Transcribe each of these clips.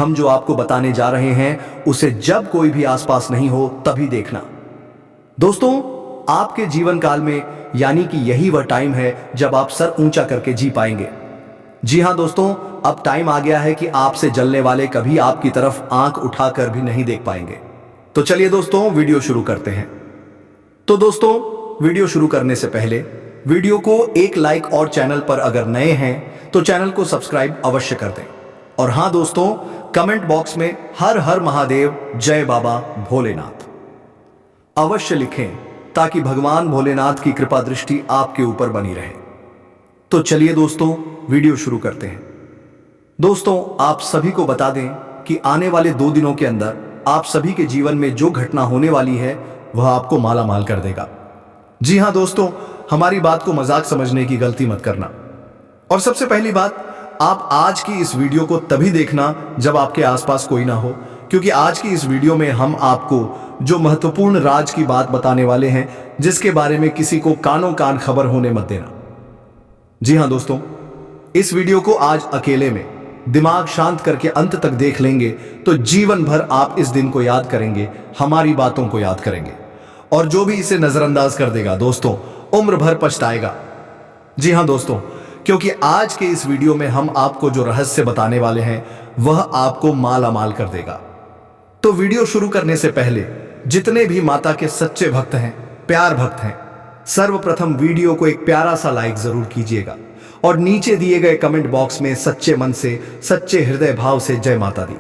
हम जो आपको बताने जा रहे हैं उसे जब कोई भी आसपास नहीं हो तभी देखना। दोस्तों, आपके जीवन काल में यानी कि यही वह टाइम है जब आप सर ऊंचा करके जी पाएंगे। जी हां दोस्तों, अब टाइम आ गया है कि आपसे जलने वाले कभी आपकी तरफ आंख उठाकर भी नहीं देख पाएंगे। तो चलिए दोस्तों, वीडियो शुरू करते हैं। तो दोस्तों, वीडियो शुरू करने से पहले वीडियो को एक लाइक और चैनल पर अगर नए हैं तो चैनल को सब्सक्राइब अवश्य कर दें। और हां दोस्तों, कमेंट बॉक्स में हर हर महादेव, जय बाबा भोलेनाथ अवश्य लिखें ताकि भगवान भोलेनाथ की कृपा दृष्टि आपके ऊपर बनी रहे। तो चलिए दोस्तों, वीडियो शुरू करते हैं। दोस्तों, आप सभी को बता दें कि आने वाले 2 दिनों के अंदर आप सभी के जीवन में जो घटना होने वाली है वह आपको माला माल कर देगा। जी हां दोस्तों, हमारी बात को मजाक समझने की गलती मत करना। और सबसे पहली बात, आप आज की इस वीडियो को तभी देखना जब आपके आसपास कोई ना हो, क्योंकि आज की इस वीडियो में हम आपको जो महत्वपूर्ण राज की बात बताने वाले हैं जिसके बारे में किसी को कानों कान खबर होने मत देना। जी हां दोस्तों, इस वीडियो को आज अकेले में दिमाग शांत करके अंत तक देख लेंगे तो जीवन भर आप इस दिन को याद करेंगे, हमारी बातों को याद करेंगे। और जो भी इसे नजरअंदाज कर देगा दोस्तों, उम्र भर पछताएगा। जी हां दोस्तों, क्योंकि आज के इस वीडियो में हम आपको जो रहस्य बताने वाले हैं वह आपको माला माल कर देगा। तो वीडियो शुरू करने से पहले जितने भी माता के सच्चे भक्त हैं, प्यार भक्त हैं, सर्वप्रथम वीडियो को एक प्यारा सा लाइक जरूर कीजिएगा और नीचे दिए गए कमेंट बॉक्स में सच्चे मन से, सच्चे हृदय भाव से जय माता दी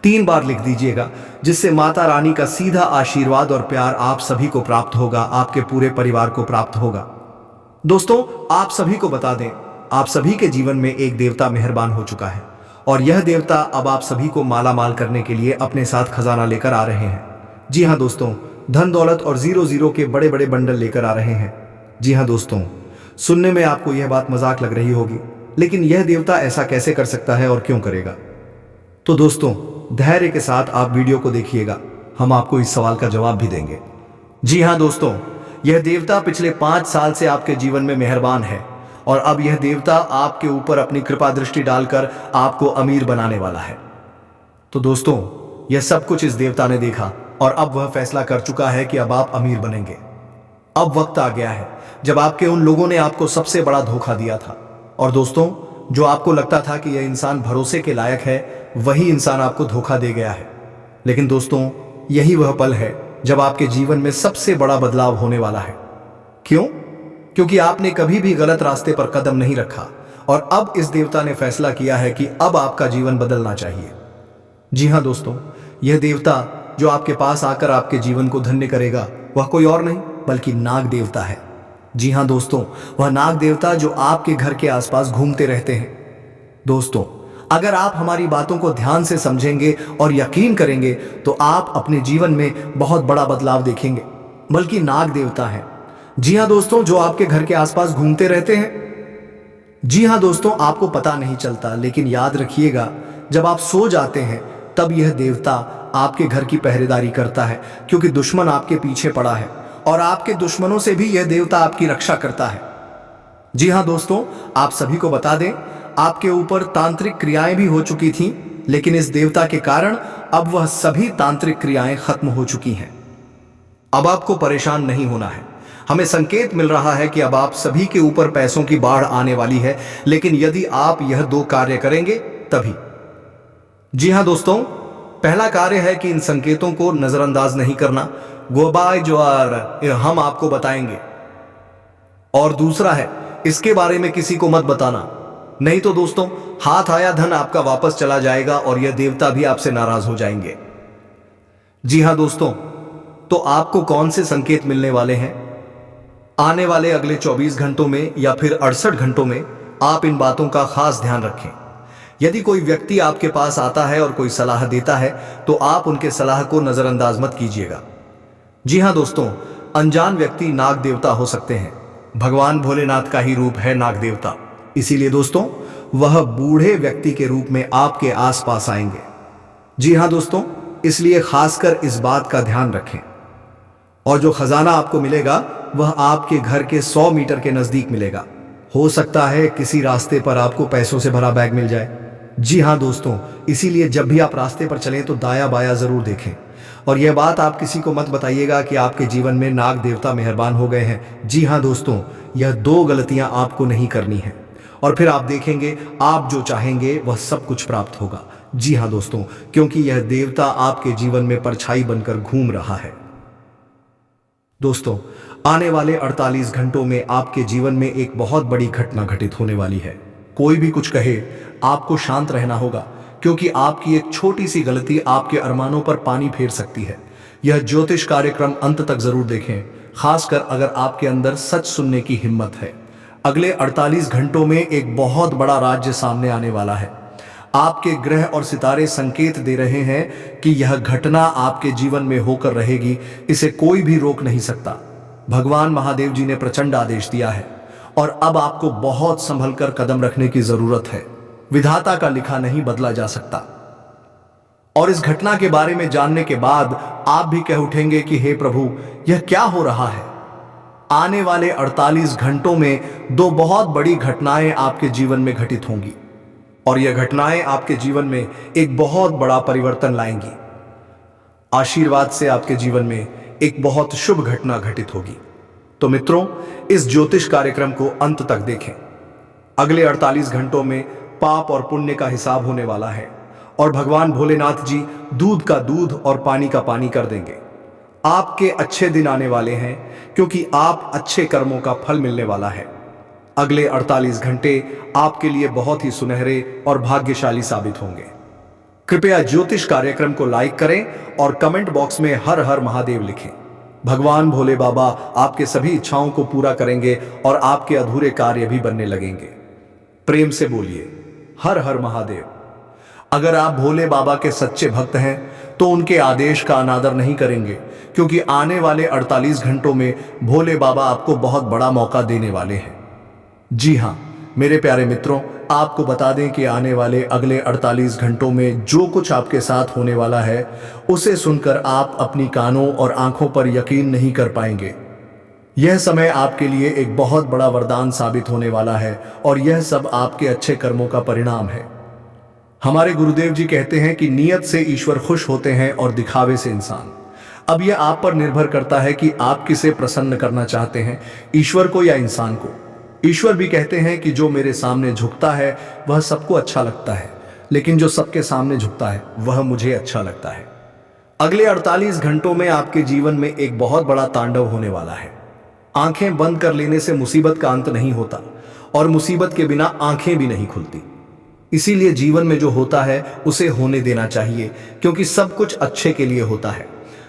3 बार लिख दीजिएगा, जिससे माता रानी का सीधा आशीर्वाद और प्यार आप सभी को प्राप्त होगा, आपके पूरे परिवार को प्राप्त होगा। दोस्तों, आप सभी को बता दें, आप सभी के जीवन में एक देवता मेहरबान हो चुका है और यह देवता अब आप सभी को माला माल करने के लिए अपने साथ खजाना लेकर आ रहे हैं। जी हाँ दोस्तों, धन दौलत और 0-0 के बड़े बड़े बंडल लेकर आ रहे हैं। जी हाँ दोस्तों, सुनने में आपको यह बात मजाक लग रही होगी, लेकिन यह देवता ऐसा कैसे कर सकता है और क्यों करेगा? तो दोस्तों, धैर्य के साथ आप वीडियो को देखिएगा, हम आपको इस सवाल का जवाब भी देंगे। जी हाँ दोस्तों, यह देवता पिछले 5 साल से आपके जीवन में मेहरबान है और अब यह देवता आपके ऊपर अपनी कृपा दृष्टि डालकर आपको अमीर बनाने वाला है। तो दोस्तों, यह सब कुछ इस देवता ने देखा और अब वह फैसला कर चुका है कि अब आप अमीर बनेंगे। अब वक्त आ गया है जब आपके उन लोगों ने आपको सबसे बड़ा धोखा दिया था और दोस्तों, जो आपको लगता था कि यह इंसान भरोसे के लायक है, वही इंसान आपको धोखा दे गया है। लेकिन दोस्तों, यही वह पल है जब आपके जीवन में सबसे बड़ा बदलाव होने वाला है। क्यों? क्योंकि आपने कभी भी गलत रास्ते पर कदम नहीं रखा और अब इस देवता ने फैसला किया है कि अब आपका जीवन बदलना चाहिए। जी हां दोस्तों, यह देवता जो आपके पास आकर आपके जीवन को धन्य करेगा वह कोई और नहीं बल्कि नाग देवता है। जी हां दोस्तों, वह नाग देवता जो आपके घर के आसपास घूमते रहते हैं। दोस्तों, अगर आप हमारी बातों को ध्यान से समझेंगे और यकीन करेंगे तो आप अपने जीवन में बहुत बड़ा बदलाव देखेंगे। बल्कि नाग देवता है, जी हां दोस्तों, जो आपके घर के आसपास घूमते रहते हैं। जी हां दोस्तों, आपको पता नहीं चलता, लेकिन याद रखिएगा, जब आप सो जाते हैं तब यह देवता आपके घर की पहरेदारी करता है, क्योंकि दुश्मन आपके पीछे पड़ा है और आपके दुश्मनों से भी यह देवता आपकी रक्षा करता है। जी हां दोस्तों, आप सभी को बता दें, आपके ऊपर तांत्रिक क्रियाएं भी हो चुकी थीं, लेकिन इस देवता के कारण अब वह सभी तांत्रिक क्रियाएं खत्म हो चुकी हैं। अब आपको परेशान नहीं होना है। हमें संकेत मिल रहा है कि अब आप सभी के ऊपर पैसों की बाढ़ आने वाली है, लेकिन यदि आप यह 2 कार्य करेंगे तभी। जी हां दोस्तों, पहला कार्य है कि इन संकेतों को नजरअंदाज नहीं करना, गोबाय जो हम आपको बताएंगे। और दूसरा है, इसके बारे में किसी को मत बताना, नहीं तो दोस्तों, हाथ आया धन आपका वापस चला जाएगा और यह देवता भी आपसे नाराज हो जाएंगे। जी हां दोस्तों, तो आपको कौन से संकेत मिलने वाले हैं आने वाले अगले 24 घंटों में या फिर 68 घंटों में, आप इन बातों का खास ध्यान रखें। यदि कोई व्यक्ति आपके पास आता है और कोई सलाह देता है तो आप उनके सलाह को नजरअंदाज मत कीजिएगा। जी हां दोस्तों, अनजान व्यक्ति नाग देवता हो सकते हैं। भगवान भोलेनाथ का ही रूप है नाग देवता, इसीलिए दोस्तों, वह बूढ़े व्यक्ति के रूप में आपके आसपास आएंगे। जी हां दोस्तों, इसलिए खासकर इस बात का ध्यान रखें। और जो खजाना आपको मिलेगा वह आपके घर के 100 मीटर के नजदीक मिलेगा। हो सकता है किसी रास्ते पर आपको पैसों से भरा बैग मिल जाए। जी हाँ दोस्तों, इसीलिए जब भी आप रास्ते पर चलें तो दाया बाया जरूर देखें। और यह बात आप किसी को मत बताइएगा कि आपके जीवन में नाग देवता मेहरबान हो गए हैं। जी हाँ दोस्तों, यह दो गलतियां आपको नहीं करनी है और फिर आप देखेंगे आप जो चाहेंगे वह सब कुछ प्राप्त होगा। जी हाँ दोस्तों, क्योंकि यह देवता आपके जीवन में परछाई बनकर घूम रहा है। दोस्तों, आने वाले 48 घंटों में आपके जीवन में एक बहुत बड़ी घटना घटित होने वाली है। कोई भी कुछ कहे, आपको शांत रहना होगा, क्योंकि आपकी एक छोटी सी गलती आपके अरमानों पर पानी फेर सकती है। यह ज्योतिष कार्यक्रम अंत तक जरूर देखें, खासकर अगर आपके अंदर सच सुनने की हिम्मत है। अगले 48 घंटों में एक बहुत बड़ा राज्य सामने आने वाला है। आपके ग्रह और सितारे संकेत दे रहे हैं कि यह घटना आपके जीवन में होकर रहेगी। इसे कोई भी रोक नहीं सकता। भगवान महादेव जी ने प्रचंड आदेश दिया है और अब आपको बहुत संभल कर कदम रखने की जरूरत है। विधाता का लिखा नहीं बदला जा सकता। और इस घटना के बारे में जानने के बाद आप भी कह उठेंगे कि हे प्रभु, यह क्या हो रहा है। आने वाले 48 घंटों में दो बहुत बड़ी घटनाएं आपके जीवन में घटित होंगी और यह घटनाएं आपके जीवन में एक बहुत बड़ा परिवर्तन लाएंगी। आशीर्वाद से आपके जीवन में एक बहुत शुभ घटना घटित होगी। तो मित्रों, इस ज्योतिष कार्यक्रम को अंत तक देखें। अगले 48 घंटों में पाप और पुण्य का हिसाब होने वाला है और भगवान भोलेनाथ जी दूध का दूध और पानी का पानी कर देंगे। आपके अच्छे दिन आने वाले हैं, क्योंकि आप अच्छे कर्मों का फल मिलने वाला है। अगले 48 घंटे आपके लिए बहुत ही सुनहरे और भाग्यशाली साबित होंगे। कृपया ज्योतिष कार्यक्रम को लाइक करें और कमेंट बॉक्स में हर हर महादेव लिखें। भगवान भोले बाबा आपके सभी इच्छाओं को पूरा करेंगे और आपके अधूरे कार्य भी बनने लगेंगे। प्रेम से बोलिए हर हर महादेव। अगर आप भोले बाबा के सच्चे भक्त हैं तो उनके आदेश का अनादर नहीं करेंगे, क्योंकि आने वाले 48 घंटों में भोले बाबा आपको बहुत बड़ा मौका देने वाले हैं। जी हाँ मेरे प्यारे मित्रों, आपको बता दें कि आने वाले अगले 48 घंटों में जो कुछ आपके साथ होने वाला है, उसे सुनकर आप अपनी कानों और आंखों पर यकीन नहीं कर पाएंगे। यह समय आपके लिए एक बहुत बड़ा वरदान साबित होने वाला है और यह सब आपके अच्छे कर्मों का परिणाम है। हमारे गुरुदेव जी कहते हैं कि नियत से ईश्वर खुश होते हैं और दिखावे से इंसान। अब यह आप पर निर्भर करता है कि आप किसे प्रसन्न करना चाहते हैं, ईश्वर को या इंसान को। ईश्वर भी कहते हैं कि जो मेरे सामने झुकता है वह सबको अच्छा लगता है, लेकिन जो सबके सामने झुकता है वह मुझे अच्छा लगता है। अगले 48 घंटों में आपके जीवन में एक बहुत बड़ा तांडव होने वाला है। आंखें बंद कर लेने से मुसीबत का अंत नहीं होता और मुसीबत के बिना आंखें भी नहीं खुलती। इसीलिए जीवन में जो होता है उसे होने देना चाहिए, क्योंकि सब कुछ अच्छे के लिए होता है।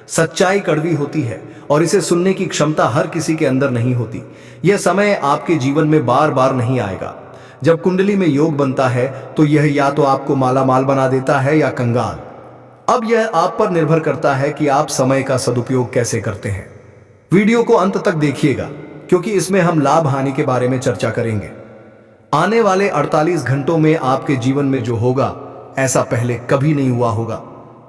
सच्चाई कड़वी होती है और इसे सुनने की क्षमता हर किसी के अंदर नहीं होती। यह समय आपके जीवन में बार बार नहीं आएगा। जब कुंडली में योग बनता है तो यह या तो आपको माला माल बना देता है या कंगाल। अब यह आप पर निर्भर करता है कि आप समय का सदुपयोग कैसे करते हैं। वीडियो को अंत तक देखिएगा, क्योंकि इसमें हम लाभ हानि के बारे में चर्चा करेंगे। आने वाले 48 घंटों में आपके जीवन में जो होगा, ऐसा पहले कभी नहीं हुआ होगा।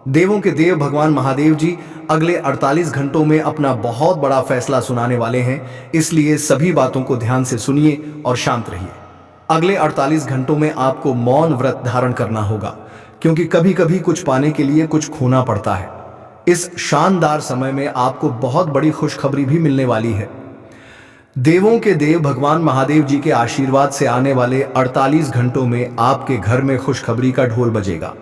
देवों के देव भगवान महादेव जी अगले 48 घंटों में अपना बहुत बड़ा फैसला सुनाने वाले हैं, इसलिए सभी बातों को ध्यान से सुनिए और शांत रहिए। अगले 48 घंटों में आपको मौन व्रत धारण करना होगा, क्योंकि कभी कभी कुछ पाने के लिए कुछ खोना पड़ता है। इस शानदार समय में आपको बहुत बड़ी खुशखबरी भी मिलने वाली है। देवों के देव भगवान महादेव जी के आशीर्वाद से आने वाले 48 घंटों में आपके घर में खुशखबरी का ढोल बजेगा।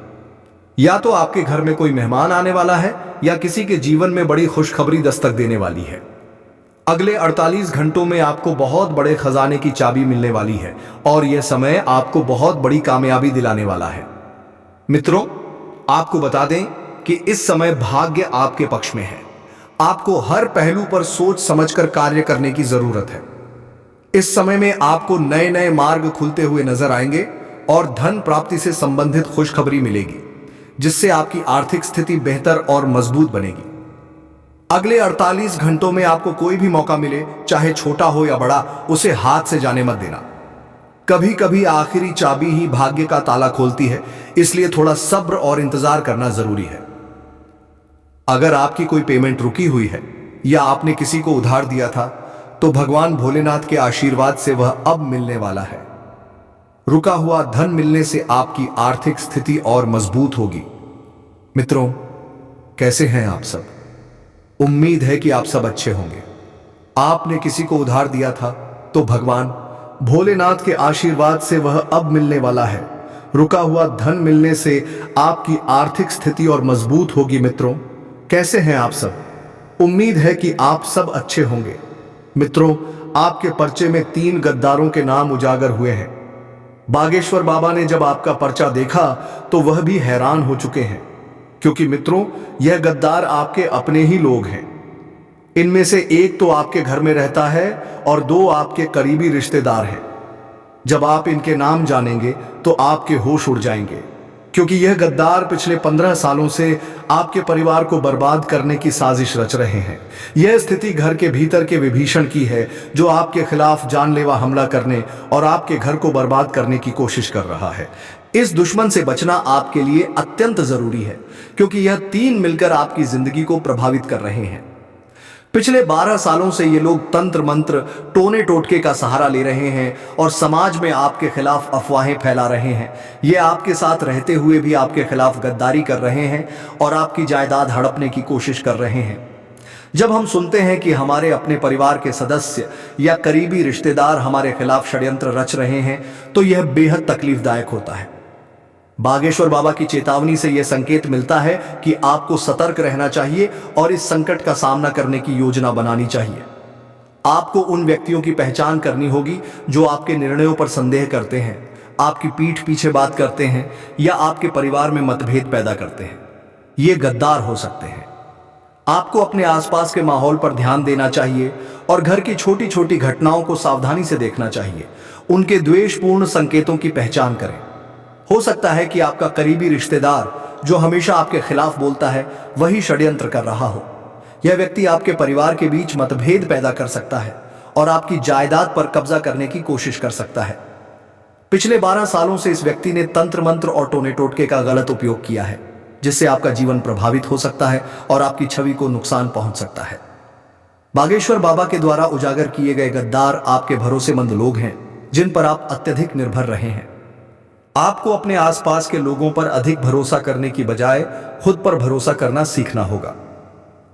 या तो आपके घर में कोई मेहमान आने वाला है या किसी के जीवन में बड़ी खुशखबरी दस्तक देने वाली है। अगले 48 घंटों में आपको बहुत बड़े खजाने की चाबी मिलने वाली है और यह समय आपको बहुत बड़ी कामयाबी दिलाने वाला है। मित्रों, आपको बता दें कि इस समय भाग्य आपके पक्ष में है। आपको हर पहलू पर सोच समझकर कार्य करने की जरूरत है। इस समय में आपको नए नए मार्ग खुलते हुए नजर आएंगे और धन प्राप्ति से संबंधित खुशखबरी मिलेगी, जिससे आपकी आर्थिक स्थिति बेहतर और मजबूत बनेगी। अगले 48 घंटों में आपको कोई भी मौका मिले, चाहे छोटा हो या बड़ा, उसे हाथ से जाने मत देना। कभी कभी आखिरी चाबी ही भाग्य का ताला खोलती है, इसलिए थोड़ा सब्र और इंतजार करना जरूरी है। अगर आपकी कोई पेमेंट रुकी हुई है या आपने किसी को उधार दिया था, तो भगवान भोलेनाथ के आशीर्वाद से वह अब मिलने वाला है। रुका हुआ धन मिलने से आपकी आर्थिक स्थिति और मजबूत होगी। मित्रों, कैसे हैं आप सब? उम्मीद है कि आप सब अच्छे होंगे। आपने किसी को उधार दिया था तो भगवान भोलेनाथ के आशीर्वाद से वह अब मिलने वाला है। रुका हुआ धन मिलने से आपकी आर्थिक स्थिति और मजबूत होगी। मित्रों, कैसे हैं आप सब? उम्मीद है कि आप सब अच्छे होंगे। मित्रों, आपके पर्चे में 3 गद्दारों के नाम उजागर हुए हैं। बागेश्वर बाबा ने जब आपका पर्चा देखा तो वह भी हैरान हो चुके हैं, क्योंकि मित्रों, यह गद्दार आपके अपने ही लोग हैं। इनमें से एक तो आपके घर में रहता है और 2 आपके करीबी रिश्तेदार हैं। जब आप इनके नाम जानेंगे तो आपके होश उड़ जाएंगे, क्योंकि यह गद्दार पिछले 15 सालों से आपके परिवार को बर्बाद करने की साजिश रच रहे हैं। यह स्थिति घर के भीतर के विभीषण की है, जो आपके खिलाफ जानलेवा हमला करने और आपके घर को बर्बाद करने की कोशिश कर रहा है। इस दुश्मन से बचना आपके लिए अत्यंत जरूरी है, क्योंकि यह 3 मिलकर आपकी जिंदगी को प्रभावित कर रहे हैं। पिछले 12 सालों से ये लोग तंत्र मंत्र, टोने टोटके का सहारा ले रहे हैं और समाज में आपके खिलाफ अफवाहें फैला रहे हैं। ये आपके साथ रहते हुए भी आपके खिलाफ गद्दारी कर रहे हैं और आपकी जायदाद हड़पने की कोशिश कर रहे हैं। जब हम सुनते हैं कि हमारे अपने परिवार के सदस्य या करीबी रिश्तेदार हमारे खिलाफ षड्यंत्र रच रहे हैं, तो यह बेहद तकलीफदायक होता है। बागेश्वर बाबा की चेतावनी से यह संकेत मिलता है कि आपको सतर्क रहना चाहिए और इस संकट का सामना करने की योजना बनानी चाहिए। आपको उन व्यक्तियों की पहचान करनी होगी जो आपके निर्णयों पर संदेह करते हैं, आपकी पीठ पीछे बात करते हैं या आपके परिवार में मतभेद पैदा करते हैं। ये गद्दार हो सकते हैं। आपको अपने आसपास के माहौल पर ध्यान देना चाहिए और घर की छोटी छोटी घटनाओं को सावधानी से देखना चाहिए। उनके द्वेषपूर्ण संकेतों की पहचान करें। हो सकता है कि आपका करीबी रिश्तेदार जो हमेशा आपके खिलाफ बोलता है, वही षड्यंत्र कर रहा हो। यह व्यक्ति आपके परिवार के बीच मतभेद पैदा कर सकता है और आपकी जायदाद पर कब्जा करने की कोशिश कर सकता है। पिछले 12 सालों से इस व्यक्ति ने तंत्र मंत्र और टोने टोटके का गलत उपयोग किया है, जिससे आपका जीवन प्रभावित हो सकता है और आपकी छवि को नुकसान पहुंच सकता है। बागेश्वर बाबा के द्वारा उजागर किए गए गद्दार आपके भरोसेमंद लोग हैं, जिन पर आप अत्यधिक निर्भर रहे हैं। आपको अपने आसपास के लोगों पर अधिक भरोसा करने की बजाय खुद पर भरोसा करना सीखना होगा।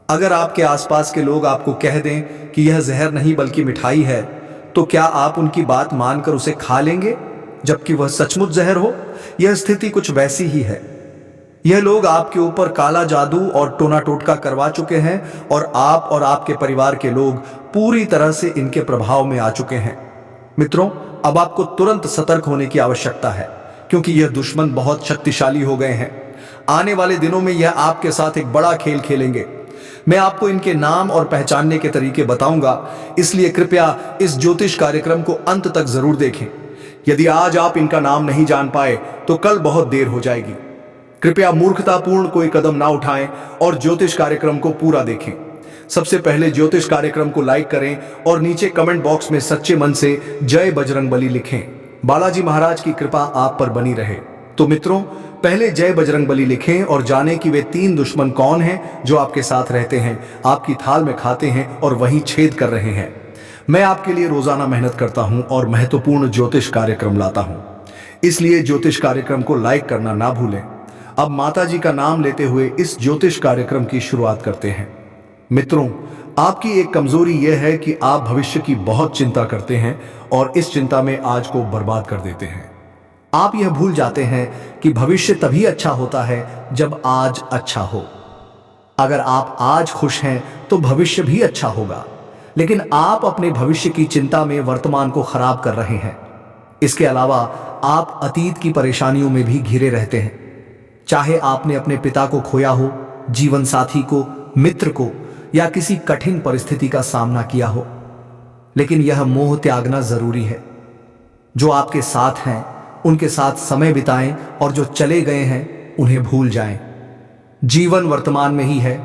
अगर आपके आसपास के लोग आपको कह दें कि यह जहर नहीं बल्कि मिठाई है, तो क्या आप उनकी बात मानकर उसे खा लेंगे, जबकि वह सचमुच जहर हो? यह स्थिति कुछ वैसी ही है। यह लोग आपके ऊपर काला जादू और टोना टोटका करवा चुके हैं और आप और आपके परिवार के लोग पूरी तरह से इनके प्रभाव में आ चुके हैं। मित्रों, अब आपको तुरंत सतर्क होने की आवश्यकता है, क्योंकि यह दुश्मन बहुत शक्तिशाली हो गए हैं। आने वाले दिनों में यह आपके साथ एक बड़ा खेल खेलेंगे। मैं आपको इनके नाम और पहचानने के तरीके बताऊंगा, इसलिए कृपया इस ज्योतिष कार्यक्रम को अंत तक जरूर देखें। यदि आज आप इनका नाम नहीं जान पाए तो कल बहुत देर हो जाएगी। कृपया मूर्खतापूर्ण कोई कदम ना उठाएं और ज्योतिष कार्यक्रम को पूरा देखें। सबसे पहले ज्योतिष कार्यक्रम को लाइक करें और नीचे कमेंट बॉक्स में सच्चे मन से जय बजरंगबली लिखें। बालाजी महाराज की कृपा आप पर बनी रहे। तो मित्रों, पहले जय बजरंगबली लिखें और जानें कि वे 3 दुश्मन कौन हैं जो आपके साथ रहते हैं, आपकी थाल में खाते हैं और वहीं छेद कर रहे हैं। मैं आपके लिए रोजाना मेहनत करता हूं और महत्वपूर्ण ज्योतिष कार्यक्रम लाता हूं, इसलिए ज्योतिष कार्यक्रम को लाइक करना ना भूलें। अब माता जी का नाम लेते हुए इस ज्योतिष कार्यक्रम की शुरुआत करते हैं। मित्रों, आपकी एक कमजोरी यह है कि आप भविष्य की बहुत चिंता करते हैं और इस चिंता में आज को बर्बाद कर देते हैं। आप यह भूल जाते हैं कि भविष्य तभी अच्छा होता है जब आज अच्छा हो। अगर आप आज खुश हैं तो भविष्य भी अच्छा होगा, लेकिन आप अपने भविष्य की चिंता में वर्तमान को खराब कर रहे हैं। इसके अलावा आप अतीत की परेशानियों में भी घिरे रहते हैं। चाहे आपने अपने पिता को खोया हो, जीवन साथी को, मित्र को या किसी कठिन परिस्थिति का सामना किया हो, लेकिन यह मोह त्यागना जरूरी है। जो आपके साथ हैं उनके साथ समय बिताएं और जो चले गए हैं उन्हें भूल जाएं। जीवन वर्तमान में ही है,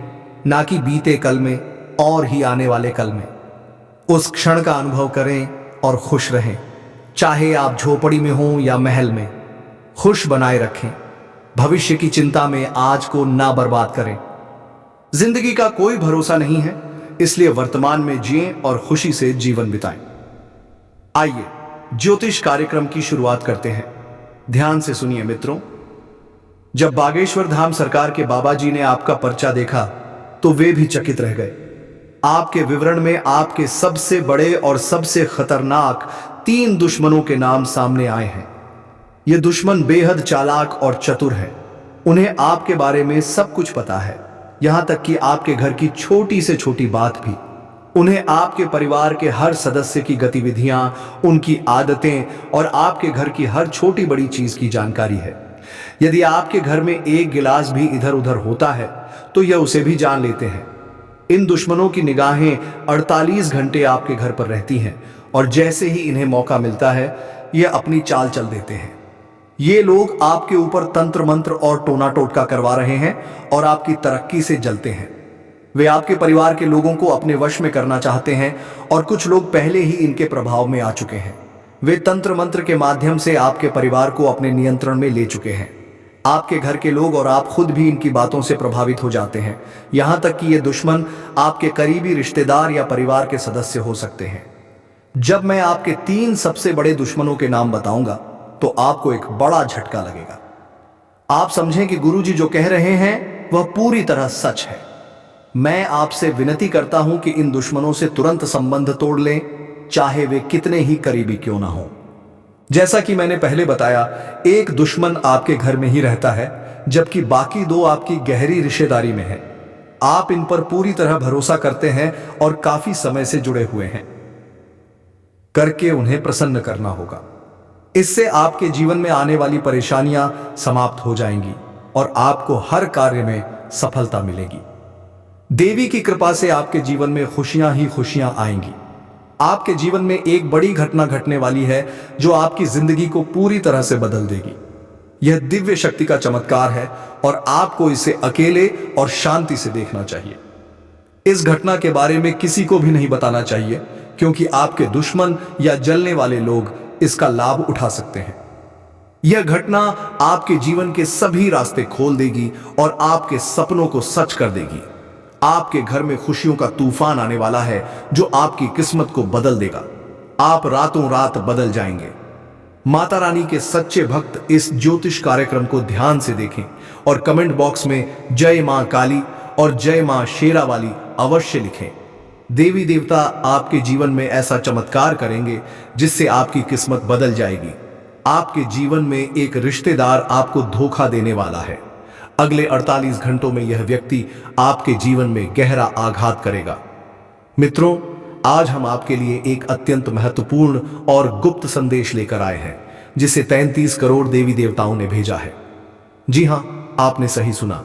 ना कि बीते कल में और ही आने वाले कल में। उस क्षण का अनुभव करें और खुश रहें। चाहे आप झोपड़ी में हों या महल में, खुश बनाए रखें। भविष्य की चिंता में आज को ना बर्बाद करें। जिंदगी का कोई भरोसा नहीं है, इसलिए वर्तमान में जिएं और खुशी से जीवन बिताएं। आइए ज्योतिष कार्यक्रम की शुरुआत करते हैं। ध्यान से सुनिए मित्रों। जब बागेश्वर धाम सरकार के बाबा जी ने आपका पर्चा देखा तो वे भी चकित रह गए। आपके विवरण में आपके सबसे बड़े और सबसे खतरनाक 3 दुश्मनों के नाम सामने आए हैं। ये दुश्मन बेहद चालाक और चतुर हैं। उन्हें आपके बारे में सब कुछ पता है, यहां तक कि आपके घर की छोटी से छोटी बात भी। उन्हें आपके परिवार के हर सदस्य की गतिविधियां, उनकी आदतें और आपके घर की हर छोटी बड़ी चीज की जानकारी है। यदि आपके घर में एक गिलास भी इधर उधर होता है तो यह उसे भी जान लेते हैं। इन दुश्मनों की निगाहें 48 घंटे आपके घर पर रहती हैं और जैसे ही इन्हें मौका मिलता है यह अपनी चाल चल देते हैं। ये लोग आपके ऊपर तंत्र मंत्र और टोना टोटका करवा रहे हैं और आपकी तरक्की से जलते हैं। वे आपके परिवार के लोगों को अपने वश में करना चाहते हैं और कुछ लोग पहले ही इनके प्रभाव में आ चुके हैं। वे तंत्र मंत्र के माध्यम से आपके परिवार को अपने नियंत्रण में ले चुके हैं। आपके घर के लोग और आप खुद भी इनकी बातों से प्रभावित हो जाते हैं। यहां तक कि ये दुश्मन आपके करीबी रिश्तेदार या परिवार के सदस्य हो सकते हैं। जब मैं आपके 3 सबसे बड़े दुश्मनों के नाम बताऊंगा तो आपको एक बड़ा झटका लगेगा। आप समझें कि गुरुजी जो कह रहे हैं वह पूरी तरह सच है। मैं आपसे विनती करता हूं कि इन दुश्मनों से तुरंत संबंध तोड़ लें, चाहे वे कितने ही करीबी क्यों ना हो। जैसा कि मैंने पहले बताया, एक दुश्मन आपके घर में ही रहता है जबकि बाकी 2 आपकी गहरी रिश्तेदारी में हैं। आप इन पर पूरी तरह भरोसा करते हैं और काफी समय से जुड़े हुए हैं। करके उन्हें प्रसन्न करना होगा। इससे आपके जीवन में आने वाली परेशानियां समाप्त हो जाएंगी और आपको हर कार्य में सफलता मिलेगी। देवी की कृपा से आपके जीवन में खुशियां ही खुशियां आएंगी। आपके जीवन में एक बड़ी घटना घटने वाली है जो आपकी जिंदगी को पूरी तरह से बदल देगी। यह दिव्य शक्ति का चमत्कार है और आपको इसे अकेले और शांति से देखना चाहिए। इस घटना के बारे में किसी को भी नहीं बताना चाहिए, क्योंकि आपके दुश्मन या जलने वाले लोग इसका लाभ उठा सकते हैं। यह घटना आपके जीवन के सभी रास्ते खोल देगी और आपके सपनों को सच कर देगी। आपके घर में खुशियों का तूफान आने वाला है जो आपकी किस्मत को बदल देगा। आप रातों रात बदल जाएंगे। माता रानी के सच्चे भक्त इस ज्योतिष कार्यक्रम को ध्यान से देखें और कमेंट बॉक्स में जय मां काली और जय मां शेरा वाली अवश्य लिखें। देवी देवता आपके जीवन में ऐसा चमत्कार करेंगे जिससे आपकी किस्मत बदल जाएगी। आपके जीवन में एक रिश्तेदार आपको धोखा देने वाला है। अगले 48 घंटों में यह व्यक्ति आपके जीवन में गहरा आघात करेगा। मित्रों, आज हम आपके लिए एक अत्यंत महत्वपूर्ण और गुप्त संदेश लेकर आए हैं जिसे 33 करोड़ देवी देवताओं ने भेजा है। जी हां, आपने सही सुना।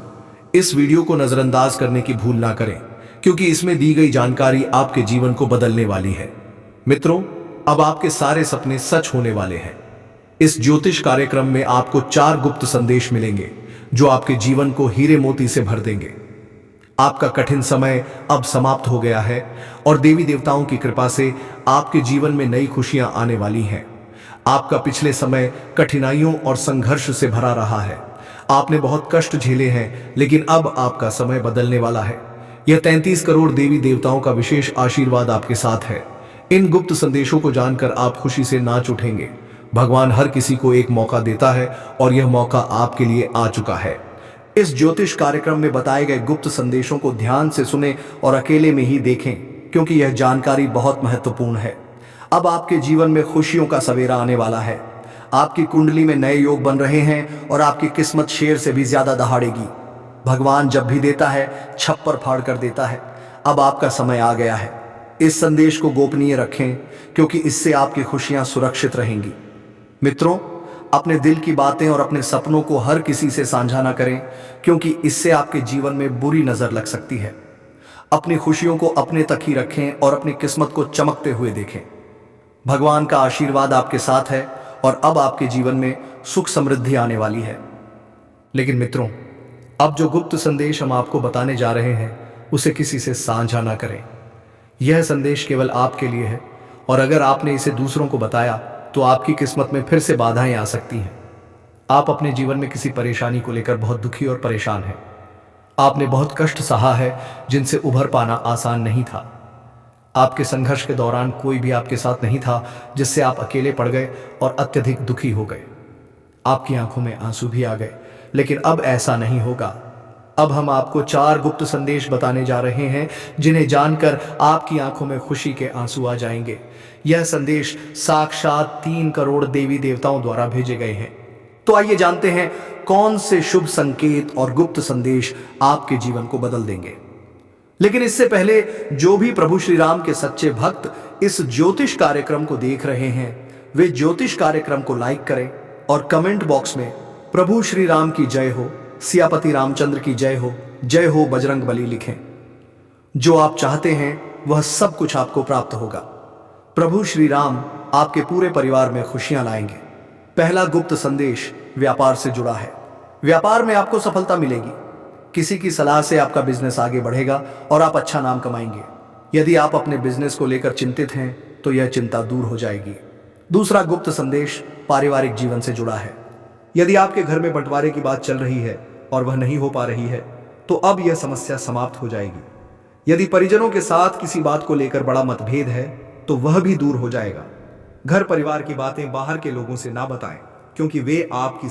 इस वीडियो को नजरअंदाज करने की भूल ना करें, क्योंकि इसमें दी गई जानकारी आपके जीवन को बदलने वाली है। मित्रों, अब आपके सारे सपने सच होने वाले हैं। इस ज्योतिष कार्यक्रम में आपको 4 गुप्त संदेश मिलेंगे जो आपके जीवन को हीरे मोती से भर देंगे। आपका कठिन समय अब समाप्त हो गया है और देवी देवताओं की कृपा से आपके जीवन में नई खुशियां आने वाली हैं। आपका पिछले समय कठिनाइयों और संघर्ष से भरा रहा है। आपने बहुत कष्ट झेले हैं, लेकिन अब आपका समय बदलने वाला है। यह 33 करोड़ देवी देवताओं का विशेष आशीर्वाद आपके साथ है। इन गुप्त संदेशों को जानकर आप खुशी से नाच उठेंगे। भगवान हर किसी को एक मौका देता है और यह मौका आपके लिए आ चुका है। इस ज्योतिष कार्यक्रम में बताए गए गुप्त संदेशों को ध्यान से सुने और अकेले में ही देखें, क्योंकि यह जानकारी बहुत महत्वपूर्ण है। अब आपके जीवन में खुशियों का सवेरा आने वाला है। आपकी कुंडली में नए योग बन रहे हैं और आपकी किस्मत शेर से भी ज्यादा दहाड़ेगी। भगवान जब भी देता है छप्पर फाड़ कर देता है। अब आपका समय आ गया है। इस संदेश को गोपनीय रखें, क्योंकि इससे आपकी खुशियां सुरक्षित रहेंगी। मित्रों, अपने दिल की बातें और अपने सपनों को हर किसी से साझा ना करें, क्योंकि इससे आपके जीवन में बुरी नजर लग सकती है। अपनी खुशियों को अपने तक ही रखें और अपनी किस्मत को चमकते हुए देखें। भगवान का आशीर्वाद आपके साथ है और अब आपके जीवन में सुख समृद्धि आने वाली है। लेकिन मित्रों, अब जो गुप्त संदेश हम आपको बताने जा रहे हैं उसे किसी से साझा ना करें। यह संदेश केवल आपके लिए है और अगर आपने इसे दूसरों को बताया तो आपकी किस्मत में फिर से बाधाएं आ सकती हैं। आप अपने जीवन में किसी परेशानी को लेकर बहुत दुखी और परेशान हैं। आपने बहुत कष्ट सहा है जिनसे उभर पाना आसान नहीं था। आपके संघर्ष के दौरान कोई भी आपके साथ नहीं था, जिससे आप अकेले पड़ गए और अत्यधिक दुखी हो गए। आपकी आंखों में आंसू भी आ गए, लेकिन अब ऐसा नहीं होगा। अब हम आपको 4 गुप्त संदेश बताने जा रहे हैं, जिन्हें जानकर आपकी आंखों में खुशी के आंसू आ जाएंगे। यह संदेश साक्षात 3 करोड़ देवी देवताओं द्वारा भेजे गए हैं। तो आइए जानते हैं कौन से शुभ संकेत और गुप्त संदेश आपके जीवन को बदल देंगे। लेकिन इससे पहले जो भी प्रभु श्री राम के सच्चे भक्त इस ज्योतिष कार्यक्रम को देख रहे हैं, वे ज्योतिष कार्यक्रम को लाइक करें और कमेंट बॉक्स में प्रभु श्री राम की जय हो, सियापति रामचंद्र की जय हो बजरंगबली लिखें। जो आप चाहते हैं वह सब कुछ आपको प्राप्त होगा। प्रभु श्री राम आपके पूरे परिवार में खुशियां लाएंगे। पहला गुप्त संदेश व्यापार से जुड़ा है। व्यापार में आपको सफलता मिलेगी। किसी की सलाह से आपका बिजनेस आगे बढ़ेगा और आप अच्छा नाम कमाएंगे। यदि आप अपने बिजनेस को लेकर चिंतित हैं तो यह चिंता दूर हो जाएगी। दूसरा गुप्त संदेश पारिवारिक जीवन से जुड़ा है। यदि आपके घर में बंटवारे की बात चल रही है और वह नहीं हो पा रही है, तो अब यह समस्या समाप्त हो जाएगी। यदि परिजनों के साथ किसी बात को लेकर बड़ा मतभेद है, तो वह भी दूर हो जाएगा। घर परिवार की बातें बाहर के लोगों से ना बताएं, क्योंकि वे आपकी